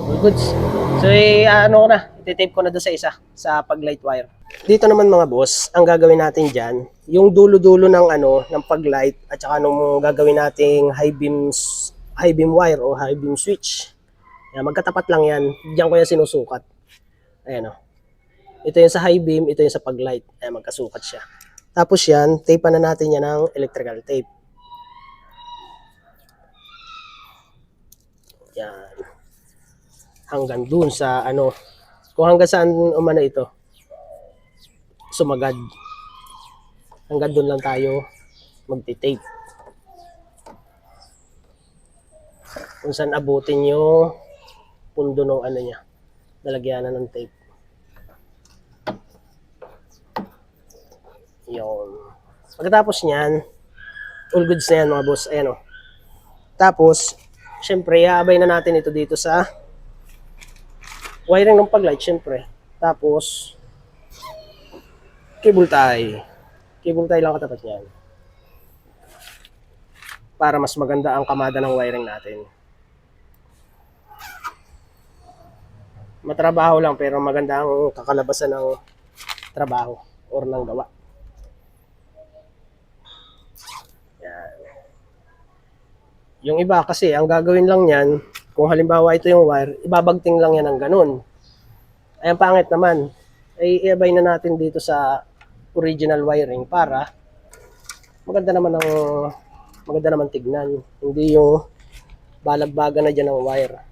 All goods. So, ano ko na, ititape ko na doon sa isa, sa pag light wire. Dito naman mga boss, ang gagawin natin dyan, yung dulo-dulo ng ano, ng pag light, at saka nung gagawin nating high beam wire o high beam switch. Yan, magkatapat lang yan. Diyan ko yan sinusukat. Ayan o. Ito yung sa high beam, ito yung sa pag light. Ayan, magkasukat siya. Tapos yan, tape na natin yan ng electrical tape. Yan. Hanggang dun sa ano, kung hanggang saan umano ito, sumagad. Hanggang dun lang tayo magti-tape. Kung saan abutin yung pundo ng ano niya, nalagyanan ng tape. Yun. Pagkatapos niyan, all goods na yan mga boss. Ayan o. Tapos, syempre, iaabay na natin ito dito sa wiring ng pag-light, syempre. Tapos, cable tie. Cable tie lang katapat niyan. Para mas maganda ang kamada ng wiring natin. Matrabaho lang pero maganda ang kakalabasan ng trabaho or ng gawa. Yan. Yung iba kasi, ang gagawin lang yan, kung halimbawa ito yung wire, ibabagting lang yan ng ganun. Ay, ang pangit naman. Ay, iabay na natin dito sa original wiring para maganda naman tignan. Hindi yung balagbaga na dyan ng wire.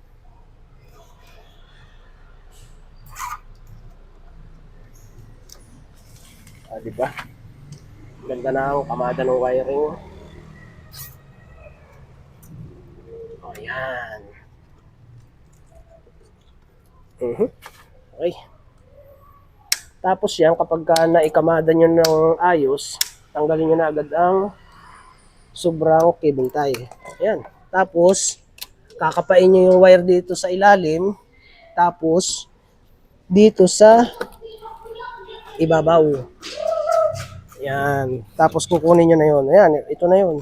Diba? Ganda na ang kamada ng wiring. O, yan. Okay. Tapos yan, kapag naikamada nyo ng ayos, tanggalin nyo na agad ang sobrang cable tie. Ayan. Tapos, kakapain nyo yung wire dito sa ilalim. Tapos, dito sa ibabaw. Ayan. Tapos, kukunin nyo na yun. Ayan, ito na yun.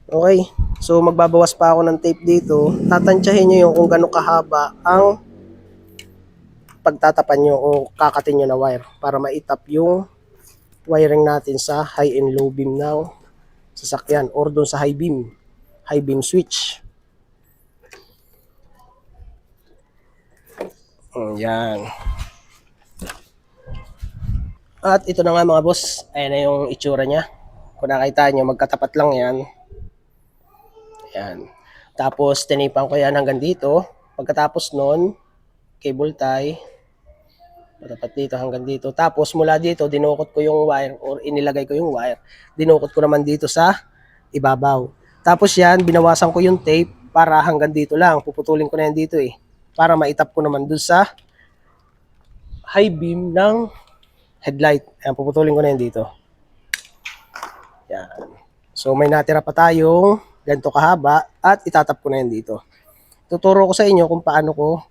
Okay. So, magbabawas pa ako ng tape dito. Tatansyahin nyo yung kung gano'ng kahaba ang pagtatapan nyo o kakatin nyo na wire para maitap yung wiring natin sa high and low beam ng sasakyan or doon sa high beam switch. Yan. At ito na nga mga boss, ayan na yung itsura niya. Kung nakita nyo, magkatapat lang yan. Ayan. Tapos tinipan ko yan hanggang dito. Pagkatapos nun, cable tie, matapat dito hanggang dito. Tapos mula dito, dinukot ko yung wire or inilagay ko yung wire. Dinukot ko naman dito sa ibabaw. Tapos yan, binawasan ko yung tape para hanggang dito lang. Puputulin ko na yan dito eh. Para maitap ko naman dun sa high beam ng headlight. Ayan, puputulin ko na yan dito. Yan. So may natira pa tayong ganito kahaba at itatap ko na yan dito. Tuturo ko sa inyo kung paano ko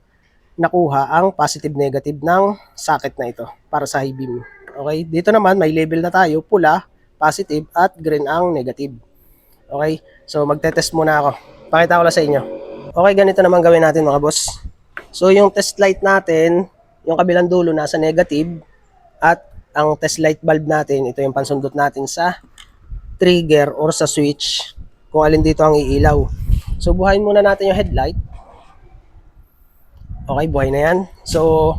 nakuha ang positive-negative ng socket na ito para sa high beam. Okay, dito naman may label na tayo, pula, positive at green ang negative. Okay, so magte-test muna ako. Pakita ko lang sa inyo. Okay, ganito naman gawin natin mga boss. So yung test light natin, yung kabilang dulo nasa negative at ang test light bulb natin, ito yung pansundot natin sa trigger or sa switch kung alin dito ang iilaw. So buhayin muna natin yung headlight. Okay, buhay na yan. So,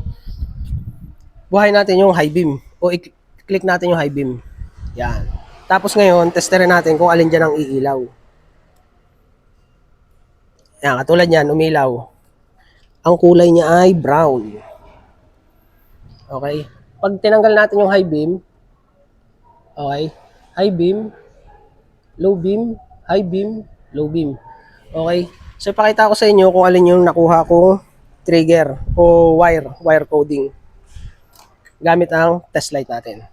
buhay natin yung high beam. O i-click natin yung high beam. Yan. Tapos ngayon, testerin natin kung alin dyan ang iilaw. Yan, katulad yan, umilaw. Ang kulay niya ay brown. Okay. Pag tinanggal natin yung high beam, okay, high beam, low beam, high beam, low beam. Okay. So, ipakita ko sa inyo kung alin yung nakuha kong trigger o wire coding gamit ang test light natin.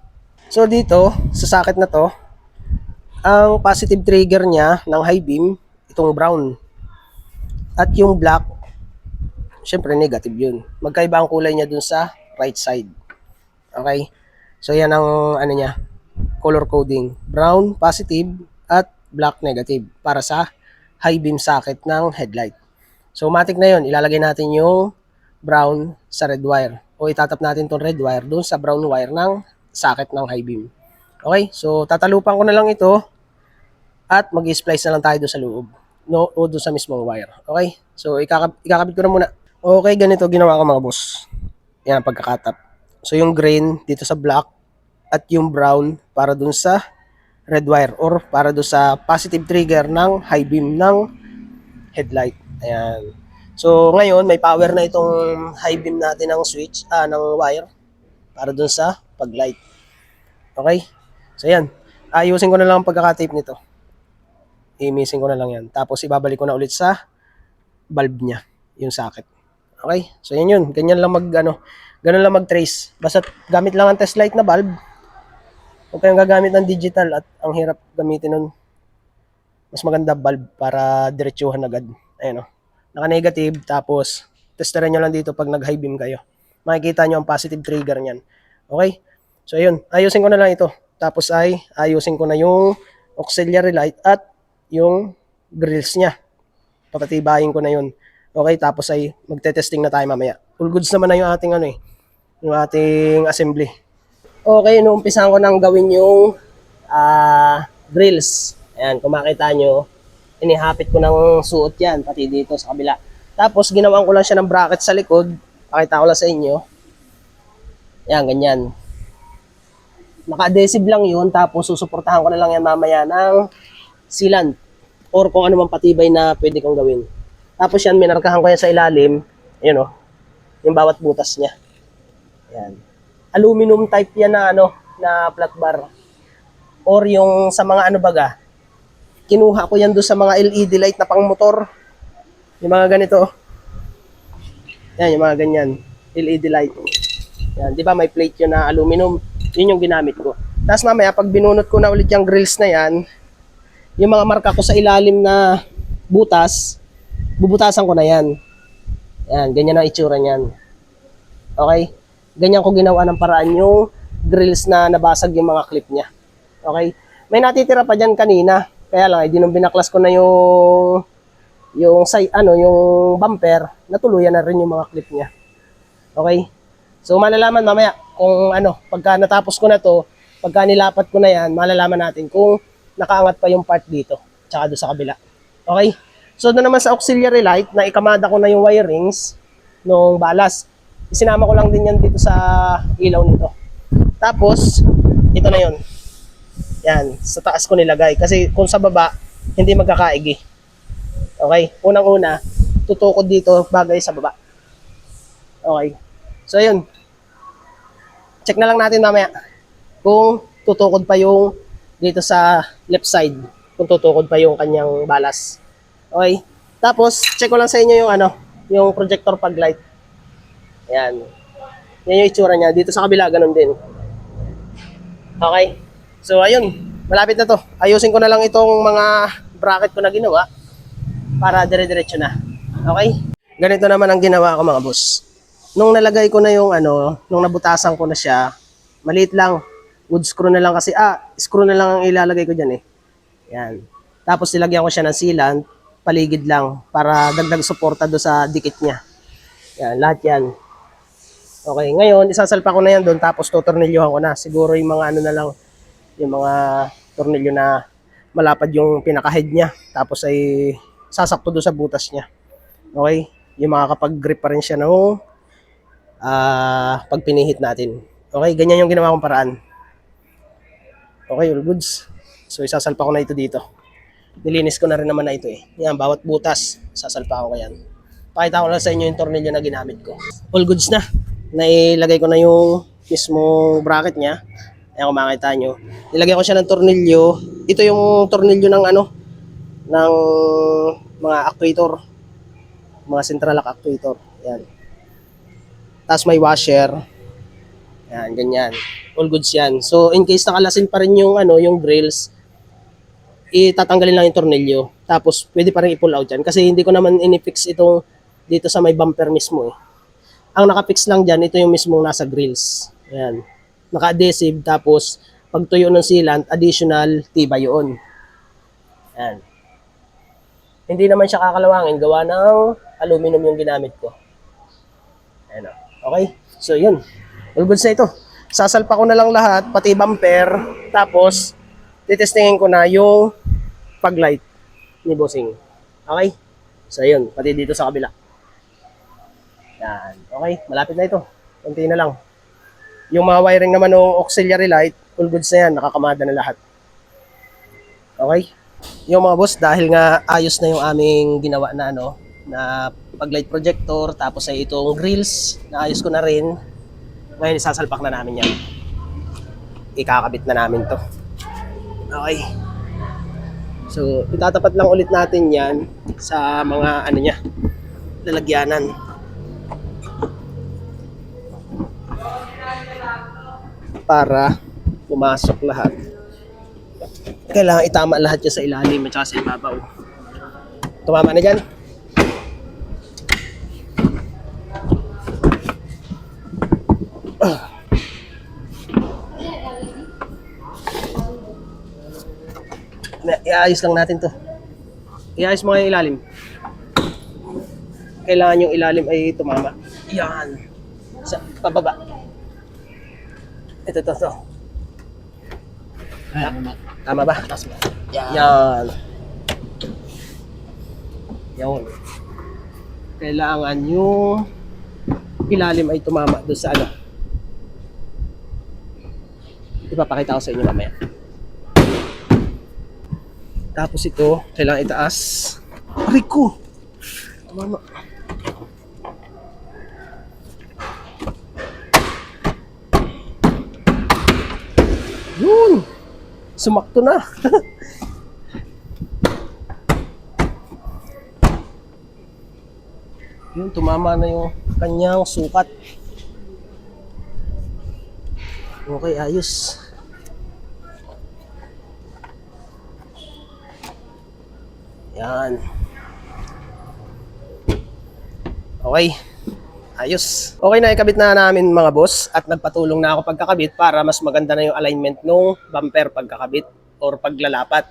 So dito sa socket na to, ang positive trigger niya ng high beam itong brown at yung black syempre negative yun. Magkaiba ang kulay niya dun sa right side. Okay? So yan ang ano niya, color coding. Brown positive at black negative para sa high beam socket ng headlight. So matic na yun, ilalagay natin yung brown sa red wire. O itatap natin tong red wire dun sa brown wire ng socket ng high beam. Okay? So tatalupan ko na lang ito at mag-splice na lang tayo doon sa loob. No, o doon sa mismong wire. Okay? So, ikakabit ko na muna. Okay, ganito ginawa ko mga boss. Yan ang pagkakatap. So, yung green dito sa black at yung brown para doon sa red wire or para doon sa positive trigger ng high beam ng headlight. Ayan. So, ngayon, may power na itong high beam natin ng switch, ng wire para doon sa pag-light. Okay? So, yan. Ayusin ko na lang ang pagkakatape nito. I-missing ko na lang yan. Tapos ibabalik ko na ulit sa bulb niya, yung socket. Okay? So yan yun. Ganyan lang ganun lang mag-trace. Basta gamit lang ang test light na bulb. Huwag kayong gagamit ng digital at ang hirap gamitin nun. Mas maganda bulb para diretsuhan agad. Ayun o. Naka-negative. Tapos testerin nyo lang dito pag nag-high beam kayo. Makikita nyo ang positive trigger niyan. Okay? So ayun. Ayusin ko na lang ito. Tapos ayusin ko na yung auxiliary light at yung grills niya. Papatibayin ko na yun. Okay, tapos magte-testing na tayo mamaya. Full goods naman na yung ating yung ating assembly. Okay, inuumpisahan ko nang gawin yung grills. Ayan, kung makita nyo, inihapit ko ng suot yan, pati dito sa kabila. Tapos ginawan ko lang siya ng bracket sa likod. Pakita ko lang sa inyo. Ayan, ganyan. Naka-adhesive lang yun, tapos susuportahan ko na lang yan mamaya ng sealant or kung ano man patibay na pwede kong gawin. Tapos yan, minarkahan ko yan sa ilalim. Ayan o, yung bawat butas niya. Ayan. Aluminum type yan na na flat bar. Or yung sa mga baga, kinuha ko yan doon sa mga LED light na pang motor. Yung mga ganito. Yan, yung mga ganyan. LED light. Yan, di ba may plate yun na aluminum? Yun yung ginamit ko. Tapos mamaya, pag binunot ko na ulit yung grills na yan, yung mga marka ko sa ilalim na butas, bubutasan ko na yan. Yan, ganyan ang itsura niyan. Okay? Ganyan ko ginawa ng paraan yung grills na nabasag yung mga clip niya. Okay? May natitira pa dyan kanina. Kaya lang, nung binaklas ko na yung bumper, natuluyan na rin yung mga clip niya. Okay? So, malalaman mamaya kung pagka natapos ko na to, pagka nilapat ko na yan, malalaman natin kung nakaangat pa yung part dito, tsaka doon sa kabila. Okay? So, doon naman sa auxiliary light, na ikamada ko na yung wirings nung balas. Isinama ko lang din yan dito sa ilaw nito. Tapos, ito na yun. Yan, sa taas ko nilagay. Kasi kung sa baba, hindi magkakaigi. Okay? Unang-una, tutukod dito bagay sa baba. Okay? So, yun. Check na lang natin mamaya kung tutukod pa yung dito sa left side, kung tutukod pa yung kanyang balas. Okay? Tapos, check ko lang sa inyo yung projector pag light. Ayan. Yan yung itsura niya. Dito sa kabila, ganun din. Okay? So, ayun. Malapit na to. Ayusin ko na lang itong mga bracket ko na ginawa para dire-diretso na. Okay? Ganito naman ang ginawa ko mga boss. Nung nalagay ko na yung nung nabutasan ko na siya, maliit lang. Wood screw na lang kasi, screw na lang ang ilalagay ko dyan eh. Yan. Tapos nilagyan ko siya ng sealant, paligid lang, para dagdag suporta do sa dikit niya. Yan, lahat yan. Okay, ngayon, isasalpa ko na yan doon, tapos tutornilyohan ko na. Siguro yung mga na lang, yung mga tornilyo na malapad yung pinaka-head niya. Tapos sasakto doon sa butas niya. Okay, yung makakapag-grip pa rin siya no, pag pinihit natin. Okay, ganyan yung ginawa kong paraan. Okay, all goods. So, isasalpa ko na ito dito. Nilinis ko na rin naman na ito eh. Yan, bawat butas, sasalpa ko yan. Pakita ko lang sa inyo yung tornilyo na ginamit ko. All goods na. Nailagay ko na yung mismong bracket niya. Ayan, kung makita nyo. Nilagay ko siya ng tornilyo. Ito yung tornilyo ng ng mga actuator. Mga central lock actuator. Yan. Tapos may washer. Yan, ganyan. All goods yan. So, in case nakalasin pa rin yung yung grills, itatanggalin lang yung tornilyo. Tapos, pwede pa rin i-pull out yan. Kasi hindi ko naman inifix itong dito sa may bumper mismo eh. Ang nakapix lang dyan, ito yung mismong nasa grills. Ayan. Naka-adhesive, tapos pagtuyo ng sealant, additional tibay yun. Ayan. Hindi naman siya kakalawangin, gawa ng aluminum yung ginamit ko. Ayan o. Okay? So yun. All goods na ito. Sasalpa ko na lang lahat, pati bumper, tapos titestingin ko na yung pag-light ni bossing. Okay? So yun, pati dito sa kabila. Yan. Okay, malapit na ito. Kunti na lang. Yung mga wiring naman ng auxiliary light, all goods na yan, nakakamada na lahat. Okay? Yung mga boss, dahil nga ayos na yung aming ginawa na na pag-light projector, tapos ay itong grills, naayos ko na rin. Ngayon, isasalpak na namin yan. Ikakabit na namin to. Okay. So, itatapat lang ulit natin yan sa mga niya, lalagyanan. Para pumasok lahat. Kailangan itama lahat yan sa ilalim at saka sa ibabaw. Tumama na dyan. Iayos lang natin to. Iayos mo yung ilalim. Kailangan yung ilalim ay tumama. Yan. Sa pababa. Ito. Tama ba? Yan. Yan. Kailangan yung ilalim ay tumama doon sa Ipapakita ko sa inyo mamaya. Tapos ito, kailangan itaas. Aray ko! Tumama. Yun! Sumakto na. Yun, tumama na yung kanyang sukat. Okay, ayos. Yan. Okay. Ayos. Okay na, ikabit na namin mga boss at nagpatulong na ako pagkakabit para mas maganda na yung alignment ng bumper pagkakabit or paglalapat.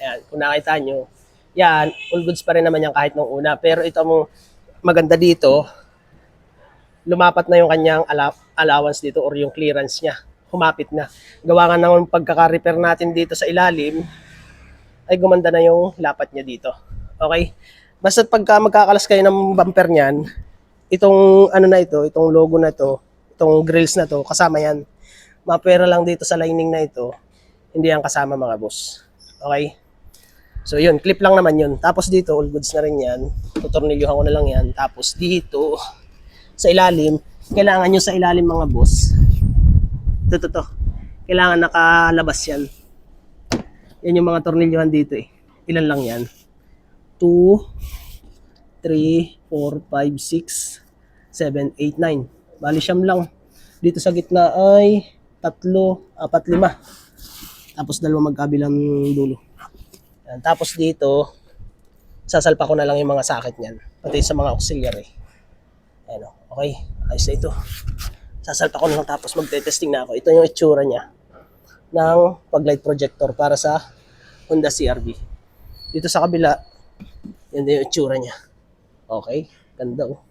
Ayan, kung nakita nyo, yan, all goods pa rin naman yan kahit nung una. Pero ito mo maganda dito, lumapat na yung kanyang allowance dito or yung clearance niya. Humapit na. Gawa nga ng pagkaka-repair natin dito sa ilalim, ay gumanda na yung lapat niya dito. Okay? Basta pagka magkakalas kayo ng bumper niyan, itong itong logo na ito, itong grills na to, kasama yan. Mapera lang dito sa lining na ito, hindi yan kasama mga boss. Okay? So yun, clip lang naman yun. Tapos dito, all goods na rin yan. Tutornilyuhan ko na lang yan. Tapos dito, sa ilalim, kailangan nyo sa ilalim mga boss. Ito. Kailangan nakalabas yan. Yan yung mga tornilyuhan dito eh. Ilan lang yan? 2, 3, 4, 5, 6, 7, 8, 9. Bali siyam lang. Dito sa gitna ay 3, 4, 5. Tapos 2 magkabilang dulo. Yan. Tapos dito, sasalpa ko na lang yung mga socket niyan. Pati sa mga auxiliary. Ayan o. Okay. Ayos na ito. Sasalpa ko na lang tapos magte-testing na ako. Ito yung itsura niya ng pag-light projector para sa Honda CR-V. Dito sa kabila, yan din yung itsura niya. Okay, ganda oh.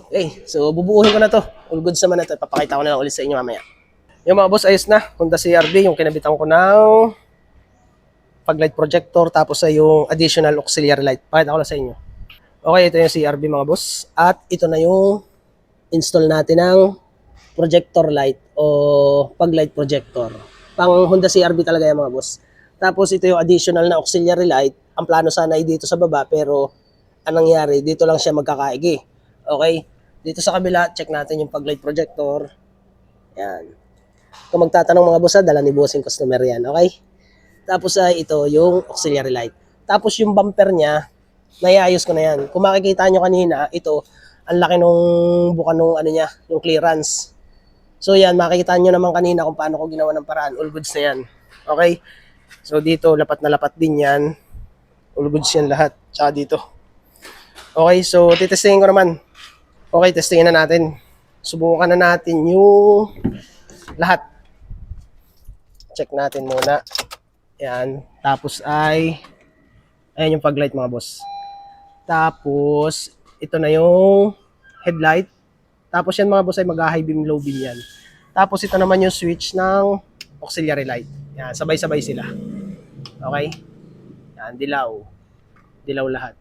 Okay, so bubuuhin ko na to. All goods naman na to. Papakita ko na lang ulit sa inyo mamaya. Yung mga boss, ayos na. Honda CR-V, yung kinabitan ko ng pag-light projector, tapos ay yung additional auxiliary light. Pakita ko lang sa inyo. Okay, ito yung CR-V mga boss. At ito na yung install natin ng projector light o pag-light projector. Pang Honda CR-V talaga yan mga boss. Tapos ito yung additional na auxiliary light. Ang plano sana ay dito sa baba, pero anong nangyari, dito lang siya magkakaigi. Okay? Dito sa kabila, check natin yung pag-light projector. Yan. Kung magtatanong mga boss, dala ni bossing customer yan. Okay? Tapos ay ito yung auxiliary light. Tapos yung bumper niya, naiayos ko na yan. Kung makikita nyo kanina, ito, ang laki nung buka nung niya, yung clearance. So yan, makikita nyo naman kanina kung paano ko ginawa ng paraan. All goods na yan. Okay? So dito, lapat na lapat din yan. All goods yan lahat. Tsaka dito. Okay, so titestingin ko naman. Okay, testingin na natin. Subukan na natin yung lahat. Check natin muna. Yan. Tapos ay, ayan yung paglight mga boss. Tapos, ito na yung headlight. Tapos yan mga boss ay mag-high beam, low beam yan. Tapos ito naman yung switch ng auxiliary light. Yan, sabay-sabay sila. Okay? Yan, dilaw. Dilaw lahat.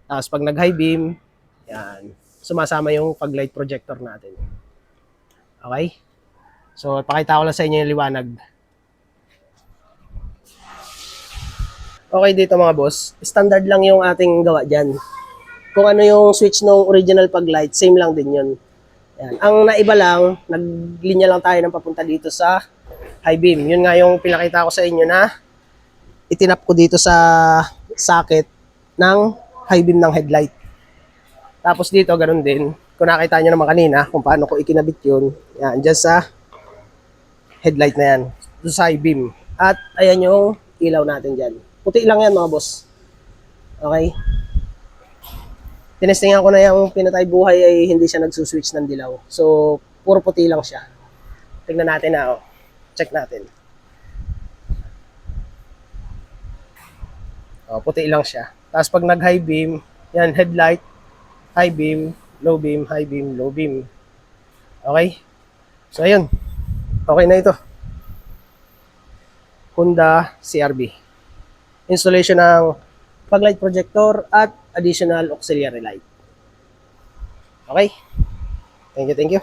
Tapos pag nag-high beam, yan, sumasama yung pag-light projector natin. Okay? So, pakita ko lang sa inyo yung liwanag. Okay dito mga boss, standard lang yung ating gawa dyan. Kung ano yung switch ng original pag-light, same lang din yun. Yan. Ang naiba lang, naglinya lang tayo ng papunta dito sa high beam. Yun nga yung pinakita ko sa inyo na itinap ko dito sa socket ng high beam ng headlight. Tapos dito, ganun din. Kung nakita nyo naman kanina kung paano ko ikinabit yun, yan, dyan sa headlight na yan, sa high beam. At ayan yung ilaw natin dyan. Puti lang yan mga boss. Okay? Tinestingan ko na yung pinatay buhay ay hindi siya nagsuswitch ng dilaw. So, puro puti lang siya. Tignan natin na, oh. Check natin. Oh, puti lang siya. Tapos pag nag-high beam, yan, headlight, high beam, low beam, high beam, low beam. Okay? So, ayun. Okay na ito. Honda CRV. Installation ng pag-light projector at additional auxiliary light. Okay? Thank you, thank you.